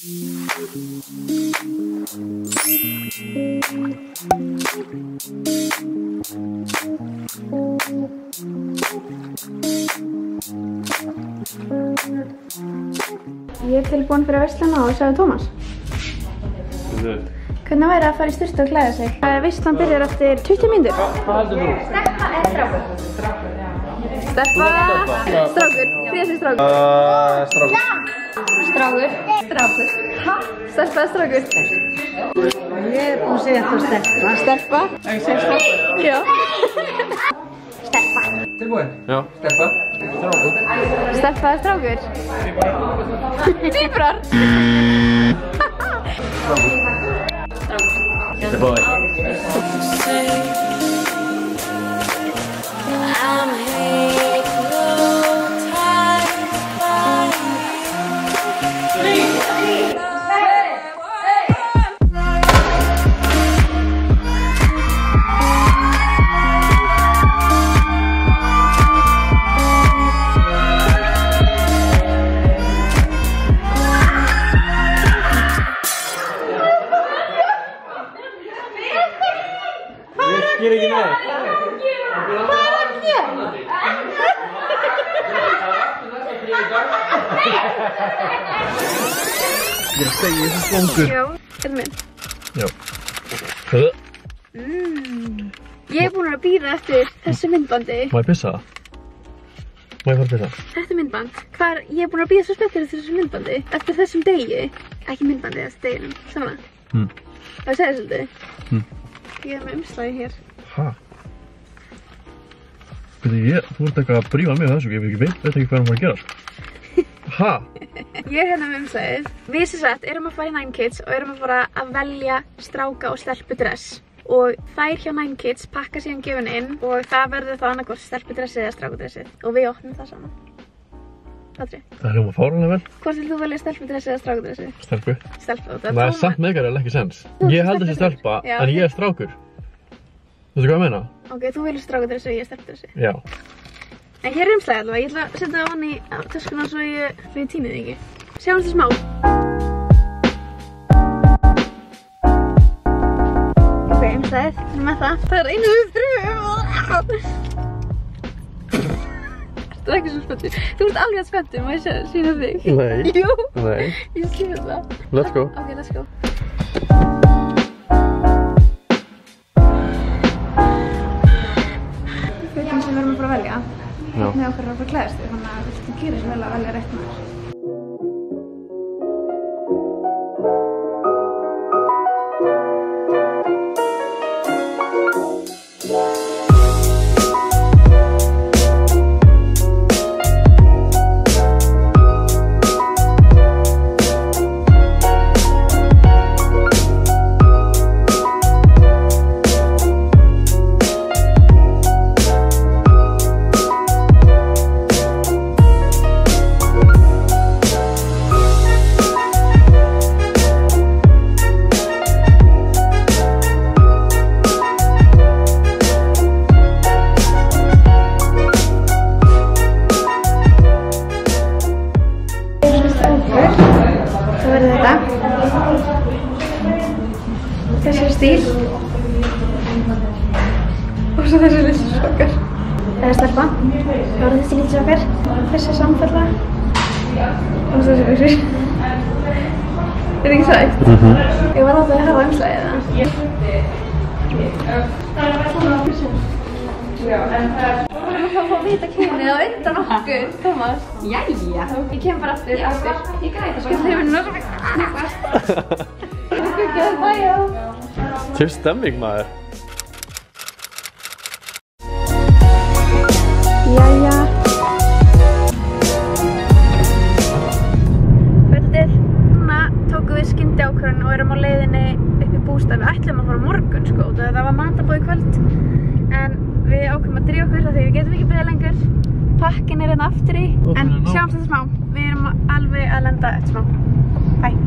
Ég tilbúin fyrir veisluna og sagði Tómas. Hvernig væri að fara í sturtu og klæða sig? Veislan byrjar eftir 20 mínútur. Hvað heldur þú? Stelpa eða strákur? Stelpa, strákur. Hver sé strákur? Strákur. Strákur. Strákur. Stelpa eða strákur? Ég búin að segja þetta stelpa. Stelpa. Ég segi stelpa. Já. Stelpa. Tilbúin? Já. Stelpa. Strákur. Stelpa eða strákur? Tvíburar. Strákur. Tilbúin. Ég er ekki með. Hvað er að gera? Ég segi þessu svongur. Já, þetta minn. Já. Ég er búin að bíða eftir þessu myndbandi. Má ég pissa það? Má ég fara að pissa? Þetta er myndband. Ég er búin að bíða svo spenntur eftir þessu myndbandi. Eftir þessum degi. Ekki myndbandi, eftir deginum. Saman. Það segir svolítið. Ég er með umslagi hér. Hæ? Þú ert eitthvað að brífa mig þessu, ég veit ekki hvað hann var að gera. Hæ? Ég er hérna með umslagið. Við sem sagt erum að fara í 9 Kids og erum að fara að velja stráka og stelpudress. Og þær hjá 9 Kids pakka síðan gjöfin inn og það verður þá annarkvort stelpudressið eða strákudressið. Og við opnum það saman. Patri. Það er hljóma fáránlega vel. Hvort vil þú velja stelpudressið eða strákudressið? Stelpu. Stelpu. Það er samt megar ekki sens. Ég held þessi stelpa, en ég er strákur. Þú veist hvað ég meina? Ok, þú velur strákudressið og ég stelpudressið. Já. En hér er umslagið allavega. Ég ætla að setja það vann í töskuna svo ég tími þig ekki. Sjáumst þið smá. Ok, umslagið. Við erum með það. Það er einu við þrjum. Ertu ekki svo spenntur? Þú ert alveg spenntur, má ég sýna þig? Nei. Jú. Nei. Ég sýna það. Let's go. Ok, let's go. Fötin sem við erum að fara að velja. Með okkur er að fara að klæðast þig, þannig að viltu gera svo vel að velja rétt maður. Þessi stíl og svo þessi litlu sokkar. Það er stelpa. Það var þessi litlu sokkar. Þessi samfella og þessi buxur. Er ekki sætt? Ég var átt að hafa umslagið það. Við erum að fá að vita kynið á undan okkur, Tómas. Jæja. Ég kem bara aftur. Ég græði það svo. Skilur við núna svo mikið snakast. Til stemming maður. Jæja. Kvöldið. Núna tókum við skyndiákvörðun og erum á leiðinni upp í bústað. Við ætlum að fara á morgun sko. Það var matarboð í kvöld. En við ákveðum að drífa okkur af því við getum ekki beðið lengur. Pakkin er hérna aftur í. En sjáumst þetta smá. Við erum alveg að lenda eftir smá. Bye.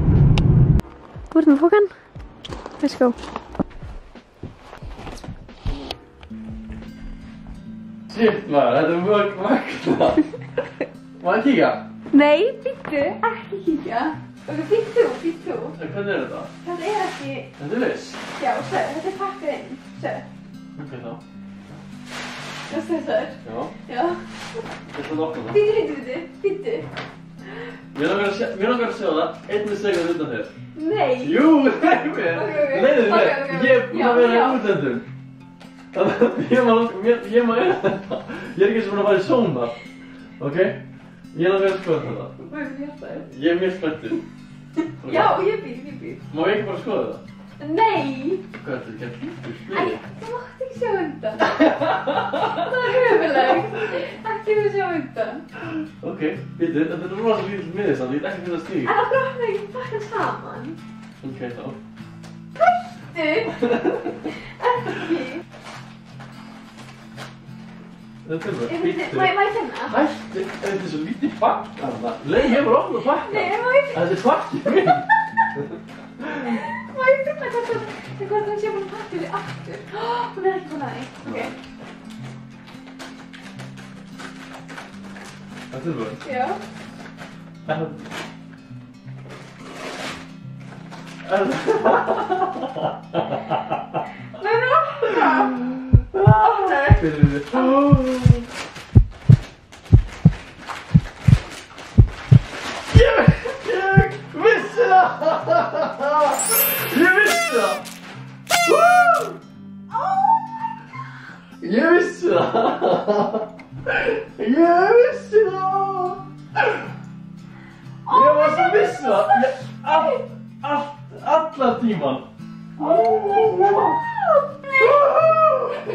Þú ert með fókan? Let's go. Shit maður, þetta er mjög magna. Má ég kíka? Nei, býttu, ekki kíkja. Ok, býttu. Hvernig þetta? Þetta ekki... Þetta viss? Já, sög, þetta pakkað inn. Sög. Ok, þá. Já, sög. Já. Já. Ég ætla að opna það. Býttu. Mér langar að sjá það 1 sekund undan þér. Nei. Jú, leiðu mér. Leiðu mér. Ég búinn að vera í útlöndum. Þannig að ég má eiga þetta. Ég ekki sem búinn að fara í sónar. Ok? Ég langar að skoða þetta. Hvað er þetta? Ég mjög spenntur. Já, ég býð. Má ég ekki bara skoða það? Nei. Hvað er þetta? Ekki Æ, þú mátt ekki sjá undan. Það er höfulegt. Ekki við sjá undan. Ok, býttu, þetta er rosa lítill miði samt, ég get ekki finna stíg. En okkur opnaði ekki pakkan saman. Ok, þá. Hættu. Ekki. Þetta er bara, Má býttu. ég kenna? Hættu, þetta er svo lítið pakka þarna. Leið, ég var opnað pakka. Nei, má ég Þetta er pakkið minn. Má ég finna hvort hann sé búin að pakka þig aftur? Hún er ekki búin að því. Ok. Þetta er bara. Já. Nei, opna! Opna! Fyrir Ég vissi það! Ég vissi það! Ég vissi það! Ég vissi það! Ég var svo viss það! Allan tíman!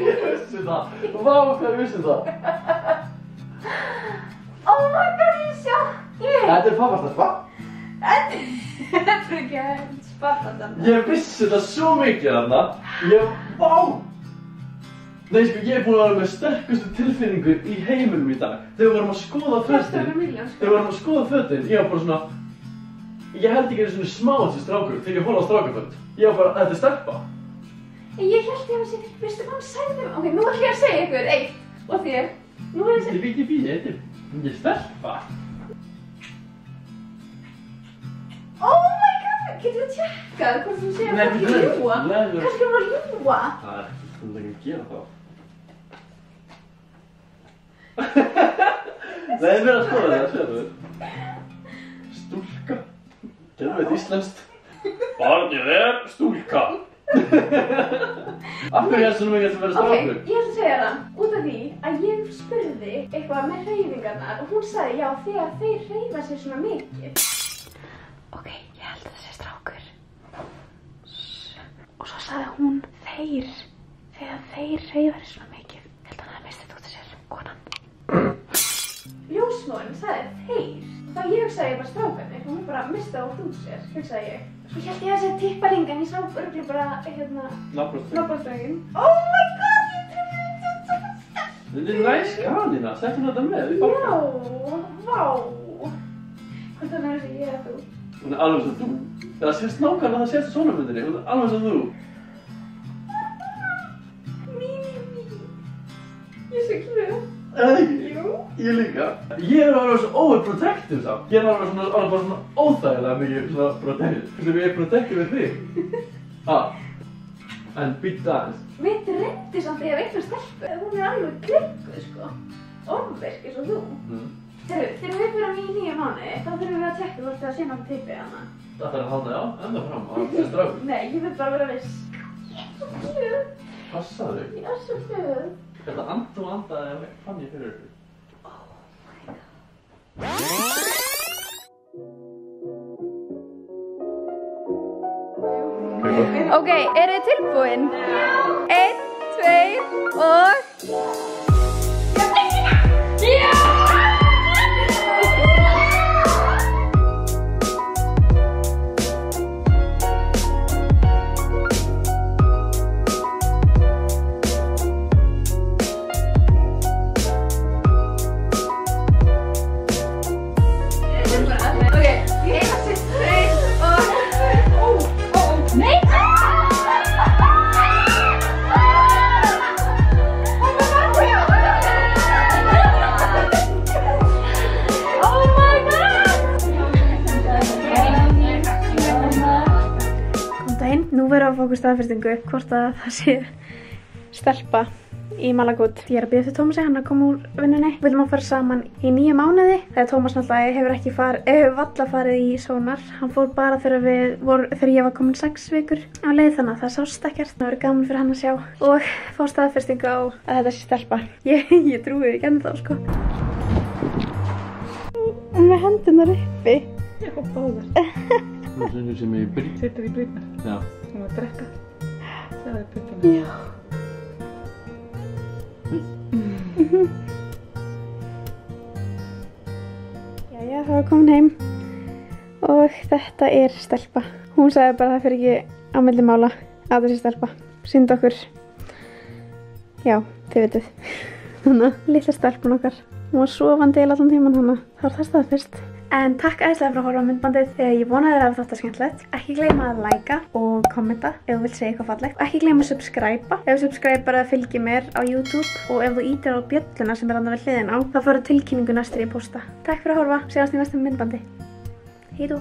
Ég vissi það! Vá, hvað ég vissi það! Oh my god, ég er sjokki! Þetta er pappastelpa. Þetta er ekki hægt spartatan. Ég vissi það svo mikið þarna. Vá! Nei, sko, ég er búinn að vera með sterkustu tilfinningu í heiminum í dag. Þegar við vorum að skoða fötin. Ég var bara svona... Ég held ekki einu svona smá þessi strákur þegar ég horfði á strákaföt. Ég var bara, þetta er stelpa. Ég held ég að segja, veistu hvað hann sagði mér? Ok, nú ætlum ég að segja ykkur eitt. Og þér. Nú er ég að segja... Þetta er ekki stelpa. Oh my god, getur við tjekkað hvort þú segir að fólki ljúa? Kannski hún var ljúa? Það er ekki stund að gera það. Nei, við erum að skoða það, sérðu. Stúlka. Geðveit íslenskt. Barnið er stúlka. Af hverju er svona mikið að vera strákur? Ok, ég ætla að segja það. Út af því að ég spurði eitthvað með hreyfingarnar og hún sagði já þegar þeir hreyfa sér svona mikið. Ok, ég held að það sé strákur. Og svo sagði hún þeir. Þegar þeir hreyfa sér svona mikið. Ég held að hann hafi mistið út af sér, konan. Ljósmóðurinn sagði þeir. Þá ég hugsaði bara strákarnir, hún bara mistaði út úr sér, hugsaði ég. Svo hélt ég að segja tipparing en ég sá örugglega bara, nafnbróðströngin. Oh my god, ég trúi þetta. Þetta er næs kanina, settum þetta með í bakka. Já, vá. Hvort þannig er þessi ég eða þú? Hún er alveg sem þú. Það sést nákvæmlega það sést svona myndinni, hún er alveg sem þú. Mí. Ég er svo glöð. Eða ekki? Jú. Ég líka. Ég er alveg svo overprotective samt. Ég er alveg svona óþægilega mikið svona protective. Hvernig ég er protective við þig? En býttu aðeins. Við dreymdi samt að ég hef eitthvað stelpu. Hún er alveg klikkuð, sko. Ormverk eins og þú. Þegar við fyrir í 9 mánuði, þá þurfum við að tjekka hvort það sé náttúrulega tippið hana. Það er að halda, já, enda fram. Það er strákur. Nei, ég vil bara vera viss. Ég er svo glöð. Passaðu. Ég er svo glöð. Þetta anda og andaði fann ég fyrir ykkur. Ok, eru þið tilbúin? Já! 1, 2 og... Já! Nei! verðum að fá okkur staðfestingu hvort að það sé stelpa í Malagut. Ég er að bíða eftir Tómasi, hann er að koma úr vinnunni. Við viljum að fara saman í 9 mánuði. Þegar Tómas náttúrulega hefur valla farið í sónar. Hann fór bara þegar ég var komin 6 vikur á leið, þannig að það sást ekkert. Það verður gaman fyrir hann að sjá og fá staðfestingu á að þetta sé stelpa. Ég trúi ekki ennþá, sko. Með hendurnar uppi. Ég hoppa á þar. Það er svona sem ég brýt. Settur í brýtnar. Já. Hún var að drekka. Það er puppina. Já. Jæja, það var komin heim og þetta er stelpa. Hún sagði bara að það fyrir ekki á milli mála að það sé stelpa. Sýndi okkur, já, þið vitið. Þannig að litla stelpun okkar. Hún var sofandi allan tíman, þannig að það var það staðfest. En takk æðislega fyrir að horfa á myndbandið. Ég vona þér að þetta skemmtilegt. Ekki gleyma að likea og kommenta ef þú vilt segja eitthvað fallegt. Ekki gleyma að subscriba. Ef þú subscribar eða fylgir mér á YouTube og ef þú ítir á bjölluna sem er þarna við hliðina á, þá færðu tilkynningu næstur í posta. Takk fyrir að horfa. Sjáumst í næsta myndbandi. Hejdå!